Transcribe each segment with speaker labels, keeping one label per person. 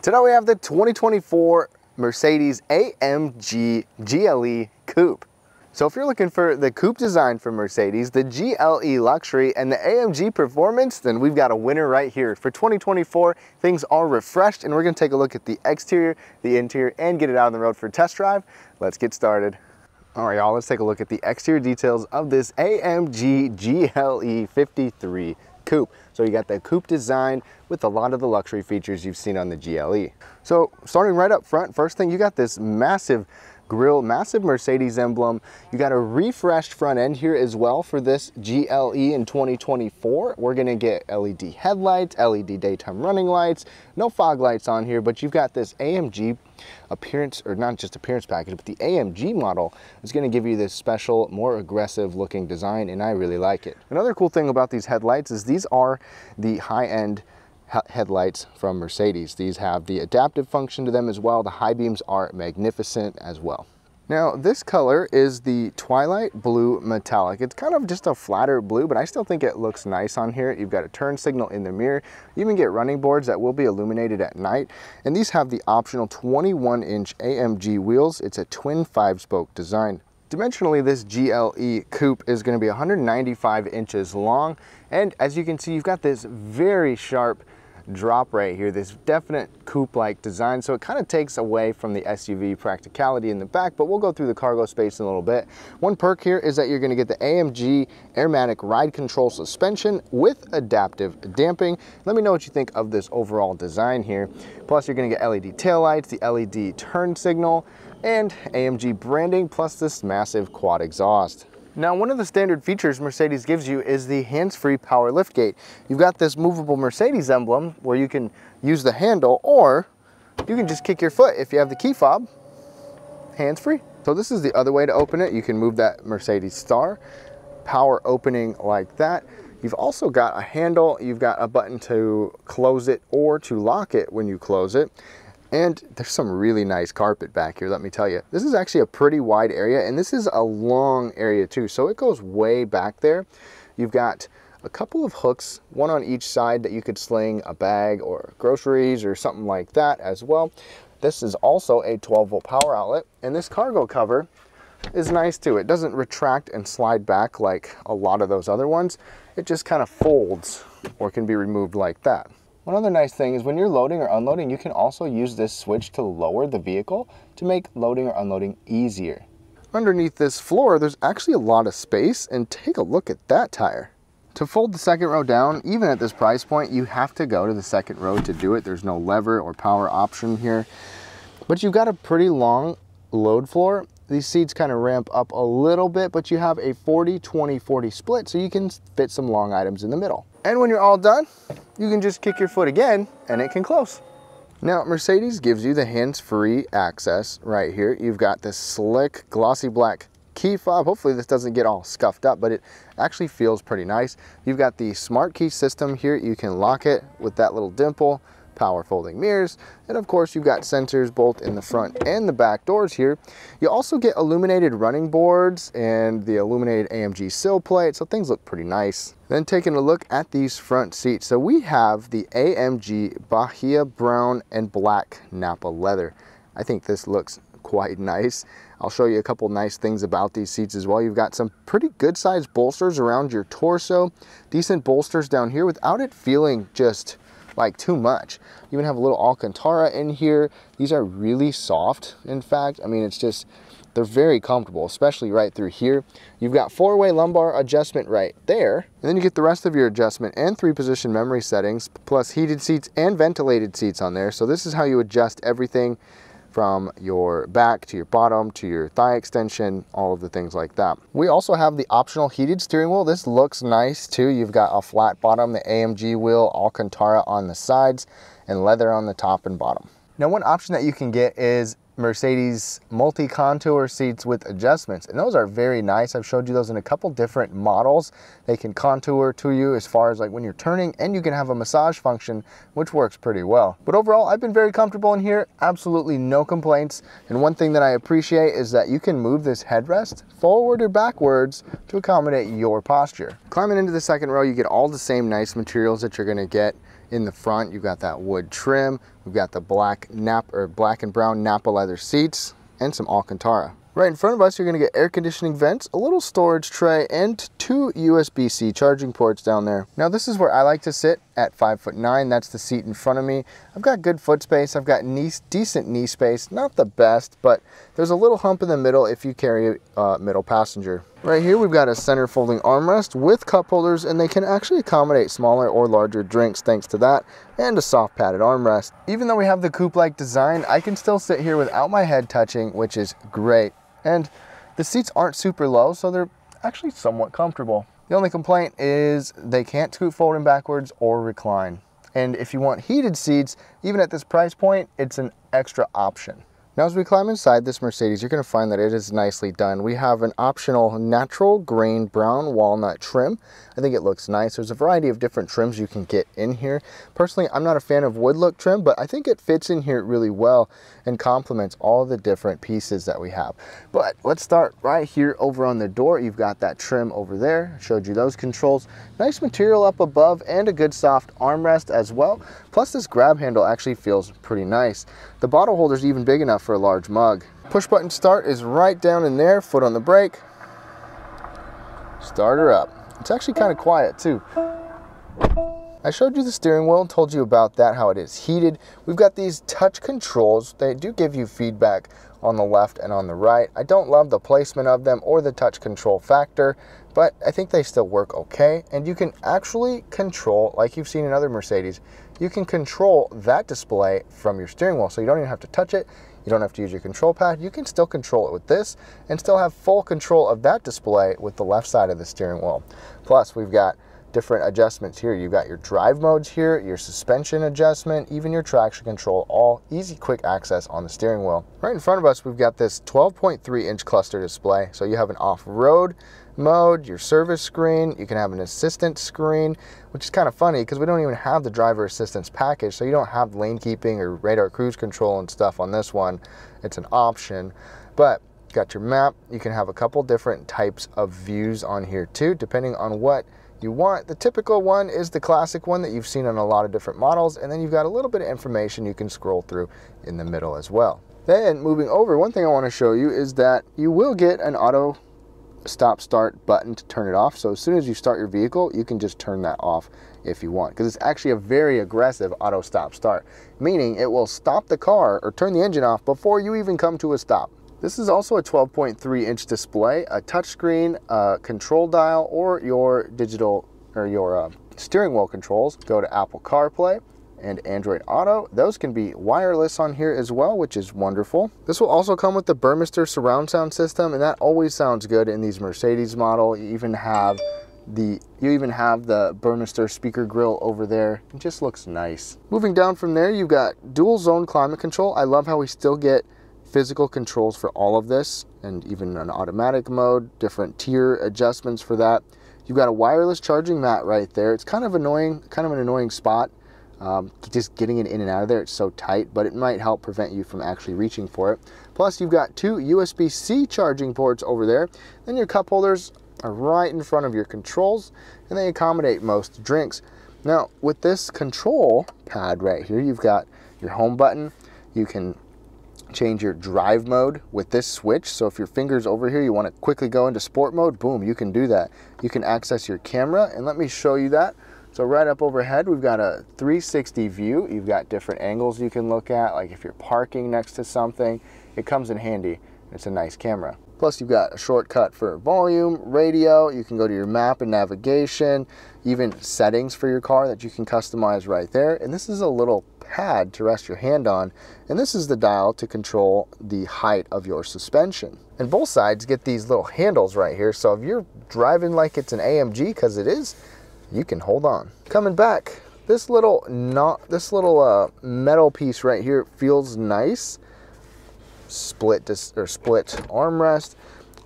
Speaker 1: Today we have the 2024 Mercedes-AMG GLE Coupe. So if you're looking for the coupe design from Mercedes, the GLE luxury, and the AMG performance, then we've got a winner right here. For 2024, things are refreshed, and we're gonna take a look at the exterior, the interior, and get it out on the road for a test drive. Let's get started. All right, y'all, let's take a look at the exterior details of this AMG GLE 53 Coupe. So you got the coupe design with a lot of the luxury features you've seen on the GLE. So starting right up front, first thing, you got this massive grille, massive Mercedes emblem. You got a refreshed front end here as well for this GLE in 2024. We're gonna get LED headlights, LED daytime running lights, no fog lights on here, but you've got this AMG appearance, or not just appearance package, but the AMG model is going to give you this special, more aggressive looking design, and I really like it. Another cool thing about these headlights is these are the high-end headlights from Mercedes. These have the adaptive function to them as well. The high beams are magnificent as well. Now this color is the Twilight Blue Metallic. It's kind of just a flatter blue, but I still think it looks nice on here. You've got a turn signal in the mirror. You even get running boards that will be illuminated at night. And these have the optional 21-inch AMG wheels. It's a twin 5-spoke design. Dimensionally, this GLE Coupe is going to be 195 inches long. And as you can see, you've got this very sharp drop right here, this definite coupe-like design, so it kind of takes away from the SUV practicality in the back, but we'll go through the cargo space in a little bit. One perk here is that you're going to get the AMG Airmatic ride control suspension with adaptive damping. Let me know what you think of this overall design here. Plus you're going to get LED taillights, the LED turn signal, and AMG branding, plus this massive quad exhaust. Now, one of the standard features Mercedes gives you is the hands-free power liftgate. You've got this movable Mercedes emblem where you can use the handle, or you can just kick your foot if you have the key fob, hands-free. So this is the other way to open it. You can move that Mercedes star, power opening like that. You've also got a handle, you've got a button to close it or to lock it when you close it. And there's some really nice carpet back here, let me tell you. This is actually a pretty wide area, and this is a long area too, so it goes way back there. You've got a couple of hooks, one on each side that you could sling a bag or groceries or something like that as well. This is also a 12-volt power outlet, and this cargo cover is nice too. It doesn't retract and slide back like a lot of those other ones. It just kind of folds or can be removed like that. One other nice thing is when you're loading or unloading, you can also use this switch to lower the vehicle to make loading or unloading easier. Underneath this floor, there's actually a lot of space, and take a look at that tire. To fold the second row down, even at this price point, you have to go to the second row to do it. There's no lever or power option here, but you've got a pretty long load floor. These seats kind of ramp up a little bit, but you have a 40-20-40 split, so you can fit some long items in the middle. And when you're all done, you can just kick your foot again and it can close. Now, Mercedes gives you the hands-free access right here. You've got this slick, glossy black key fob. Hopefully this doesn't get all scuffed up, but it actually feels pretty nice. You've got the smart key system here. You can lock it with that little dimple, power folding mirrors, and of course you've got sensors both in the front and the back doors here. You also get illuminated running boards and the illuminated AMG sill plate, so things look pretty nice. Then taking a look at these front seats, so we have the AMG Bahia brown and black Napa leather. I think this looks quite nice. I'll show you a couple nice things about these seats as well. You've got some pretty good sized bolsters around your torso, decent bolsters down here without it feeling just like too much. You even have a little Alcantara in here. These are really soft, in fact. I mean, it's just, they're very comfortable, especially right through here. You've got 4-way lumbar adjustment right there. And then you get the rest of your adjustment and 3-position memory settings, plus heated seats and ventilated seats on there. So this is how you adjust everything from your back to your bottom to your thigh extension, all of the things like that. We also have the optional heated steering wheel. This looks nice too. You've got a flat bottom, the AMG wheel, Alcantara on the sides, and leather on the top and bottom. Now, one option that you can get is Mercedes multi-contour seats with adjustments, and those are very nice. I've showed you those in a couple different models. They can contour to you as far as like when you're turning, and you can have a massage function, which works pretty well. But overall, I've been very comfortable in here, absolutely no complaints. And one thing that I appreciate is that you can move this headrest forward or backwards to accommodate your posture. Climbing into the second row, you get all the same nice materials that you're gonna get In the front, you've got that wood trim. We've got the black and brown Napa leather seats and some Alcantara. Right in front of us, you're going to get air conditioning vents, a little storage tray, and 2 USB-C charging ports down there. Now this is where I like to sit at 5'9". That's the seat in front of me. I've got good foot space. I've got decent knee space. Not the best, but there's a little hump in the middle if you carry a middle passenger. Right here, we've got a center folding armrest with cup holders, and they can actually accommodate smaller or larger drinks thanks to that, and a soft padded armrest. Even though we have the coupe-like design, I can still sit here without my head touching, which is great. And the seats aren't super low, so they're actually somewhat comfortable. The only complaint is they can't scoot forward and backwards or recline. And if you want heated seats, even at this price point, it's an extra option. Now, as we climb inside this Mercedes, you're going to find that it is nicely done. We have an optional natural grain brown walnut trim. I think it looks nice. There's a variety of different trims you can get in here. Personally, I'm not a fan of wood look trim, but I think it fits in here really well and complements all the different pieces that we have. But let's start right here over on the door. You've got that trim over there. Showed you those controls. Nice material up above and a good soft armrest as well. Plus, this grab handle actually feels pretty nice. The bottle holder is even big enough for a large mug. Push button start is right down in there. Foot on the brake. Start her up. It's actually kind of quiet too. I showed you the steering wheel and told you about that, how it is heated. We've got these touch controls. They do give you feedback on the left and on the right. I don't love the placement of them or the touch control factor, but I think they still work okay. And you can actually control, like you've seen in other Mercedes, you can control that display from your steering wheel. So you don't even have to touch it. You don't have to use your control pad. You can still control it with this and still have full control of that display with the left side of the steering wheel. Plus, we've got different adjustments here. You've got your drive modes here, your suspension adjustment, even your traction control, all easy, quick access on the steering wheel. Right in front of us, we've got this 12.3-inch cluster display. So you have an off-road mode, your service screen, you can have an assistant screen, which is kind of funny because we don't even have the driver assistance package, so you don't have lane keeping or radar cruise control and stuff on this one. It's an option, but got your map. You can have a couple different types of views on here too, depending on what you want. The typical one is the classic one that you've seen on a lot of different models, and then you've got a little bit of information you can scroll through in the middle as well. Then moving over, one thing I want to show you is that you will get an auto stop start button to turn it off. So as soon as you start your vehicle, you can just turn that off if you want, because it's actually a very aggressive auto stop start, meaning it will stop the car or turn the engine off before you even come to a stop. This is also a 12.3-inch display, a touchscreen, a control dial, or your digital or your steering wheel controls. Go to Apple CarPlay and Android Auto. Those can be wireless on here as well, which is wonderful. This will also come with the Burmester surround sound system, and that always sounds good in these Mercedes model. You even have the Burmester speaker grill over there. It just looks nice. Moving down from there, you've got dual zone climate control. I love how we still get physical controls for all of this, and even an automatic mode, different tier adjustments for that. You've got a wireless charging mat right there. It's kind of an annoying spot. Just getting it in and out of there, it's so tight, but it might help prevent you from actually reaching for it. Plus, you've got 2 USB-C charging ports over there. Then your cup holders are right in front of your controls, and they accommodate most drinks. Now, with this control pad right here, you've got your home button. You can change your drive mode with this switch. So if your finger's over here, you want to quickly go into sport mode, boom, you can do that. You can access your camera, and let me show you that. So right up overhead, we've got a 360 view. You've got different angles you can look at, like if you're parking next to something, it comes in handy. It's a nice camera. Plus, you've got a shortcut for volume, radio. You can go to your map and navigation, even settings for your car that you can customize right there. And this is a little pad to rest your hand on. And this is the dial to control the height of your suspension. And both sides get these little handles right here. So if you're driving like it's an AMG, because it is, you can hold on. Coming back, this little metal piece right here feels nice. Split armrest.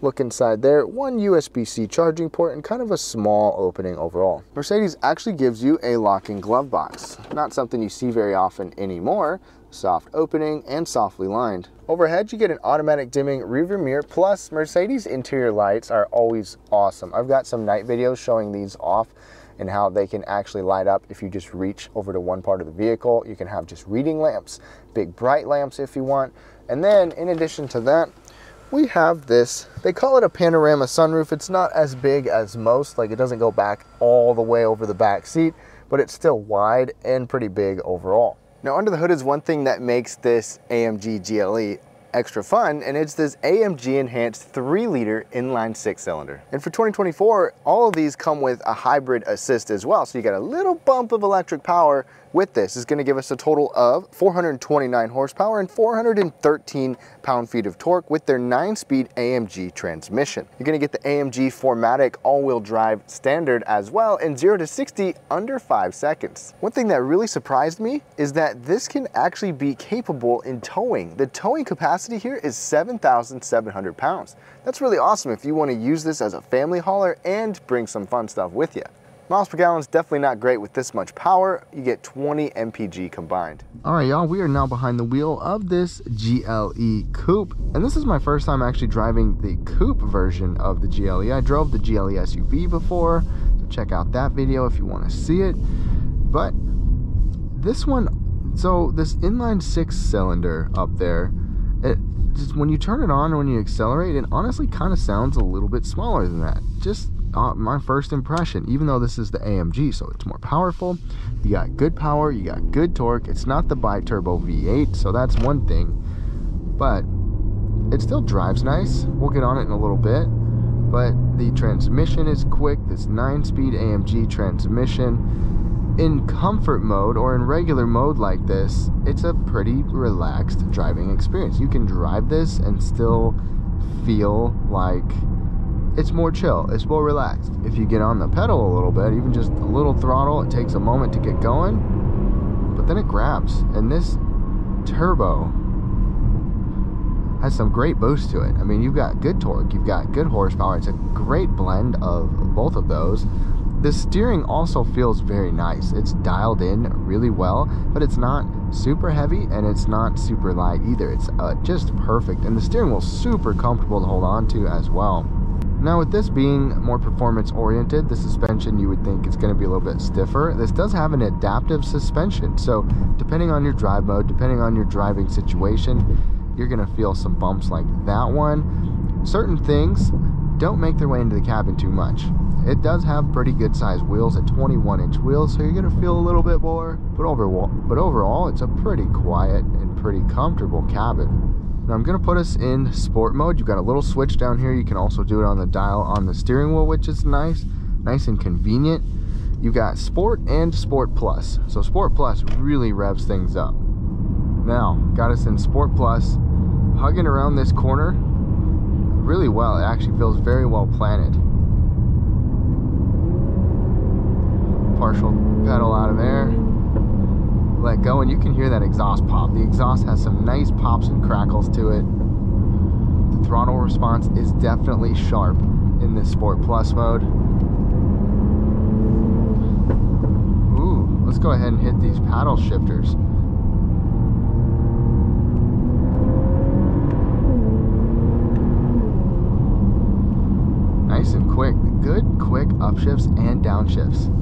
Speaker 1: Look inside there, 1 USB-C charging port and kind of a small opening overall. Mercedes actually gives you a locking glove box. Not something you see very often anymore. Soft opening and softly lined. Overhead, you get an automatic dimming rearview mirror, plus Mercedes interior lights are always awesome. I've got some night videos showing these off, and how they can actually light up if you just reach over to one part of the vehicle. You can have just reading lamps, big bright lamps if you want. And then in addition to that, we have this, they call it a panorama sunroof. It's not as big as most, like it doesn't go back all the way over the back seat, but it's still wide and pretty big overall. Now under the hood is one thing that makes this AMG GLE extra fun, and it's this AMG enhanced 3-liter inline 6-cylinder. And for 2024, all of these come with a hybrid assist as well. So you got a little bump of electric power with this. It's going to give us a total of 429 horsepower and 413 pound-feet of torque with their 9-speed AMG transmission. You're going to get the AMG 4MATIC all-wheel drive standard as well, and 0 to 60 under 5 seconds. One thing that really surprised me is that this can actually be capable in towing. The towing capacity here is 7,700 pounds. That's really awesome if you want to use this as a family hauler and bring some fun stuff with you. Miles per gallon is definitely not great with this much power. You get 20 mpg combined. All right, y'all, we are now behind the wheel of this GLE Coupe. And this is my first time actually driving the Coupe version of the GLE. I drove the GLE SUV before, so check out that video if you want to see it. But this one, so this inline 6-cylinder up there, it just, when you turn it on, when you accelerate, it honestly kind of sounds a little bit smaller than that. Just my first impression, even though this is the AMG, so it's more powerful. You got good power, you got good torque. It's not the bi-turbo V8, so that's one thing, but it still drives nice. We'll get on it in a little bit, but the transmission is quick. This 9-speed AMG transmission in comfort mode or in regular mode like this, it's a pretty relaxed driving experience. You can drive this and still feel like it's more chill, it's more relaxed. If you get on the pedal a little bit, even just a little throttle, it takes a moment to get going, but then it grabs. And this turbo has some great boost to it. I mean, you've got good torque, you've got good horsepower. It's a great blend of both of those. The steering also feels very nice. It's dialed in really well, but it's not super heavy and it's not super light either. It's just perfect. And the steering wheel's super comfortable to hold on to as well. Now with this being more performance oriented, the suspension you would think is going to be a little bit stiffer. This does have an adaptive suspension, so depending on your drive mode, depending on your driving situation, you're going to feel some bumps like that one. Certain things don't make their way into the cabin too much. It does have pretty good sized wheels at 21-inch wheels, so you're going to feel a little bit more, but overall it's a pretty quiet and pretty comfortable cabin. Now I'm going to put us in sport mode. You've got a little switch down here. You can also do it on the dial on the steering wheel, which is nice and convenient. You've got sport and sport plus. So sport plus really revs things up. Now, got us in sport plus, hugging around this corner really well. It actually feels very well planted. Partial pedal out of there. Let go, and you can hear that exhaust pop. The exhaust has some nice pops and crackles to it. The throttle response is definitely sharp in this Sport Plus mode. Ooh, let's go ahead and hit these paddle shifters. Nice and quick. Good quick upshifts and downshifts.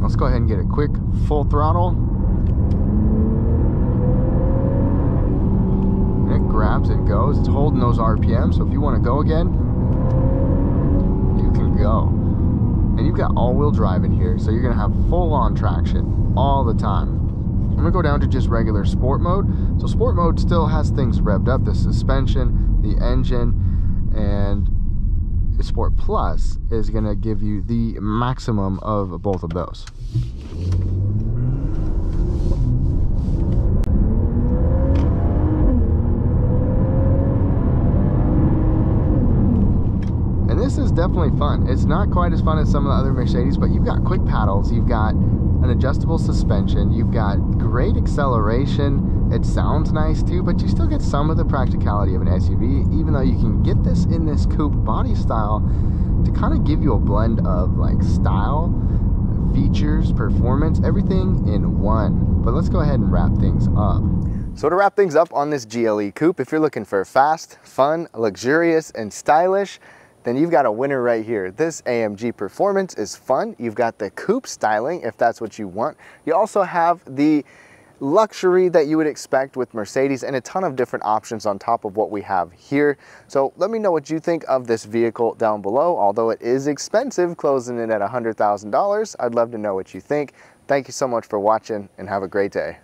Speaker 1: Let's go ahead and get a quick full throttle. Grabs and goes. It's holding those RPM, so if you want to go again, you can go. And you've got all-wheel drive in here, so you're going to have full-on traction all the time. I'm going to go down to just regular sport mode. So sport mode still has things revved up, the suspension, the engine, and Sport Plus is going to give you the maximum of both of those. This is definitely fun. It's not quite as fun as some of the other Mercedes, but you've got quick paddles, you've got an adjustable suspension, you've got great acceleration. It sounds nice too, but you still get some of the practicality of an SUV, even though you can get this in this coupe body style to kind of give you a blend of like style, features, performance, everything in one. But let's go ahead and wrap things up. So to wrap things up on this GLE Coupe, if you're looking for fast, fun, luxurious, and stylish, then you've got a winner right here. This AMG Performance is fun. You've got the coupe styling if that's what you want. You also have the luxury that you would expect with Mercedes and a ton of different options on top of what we have here. So let me know what you think of this vehicle down below. Although it is expensive, closing in at $100,000, I'd love to know what you think. Thank you so much for watching and have a great day.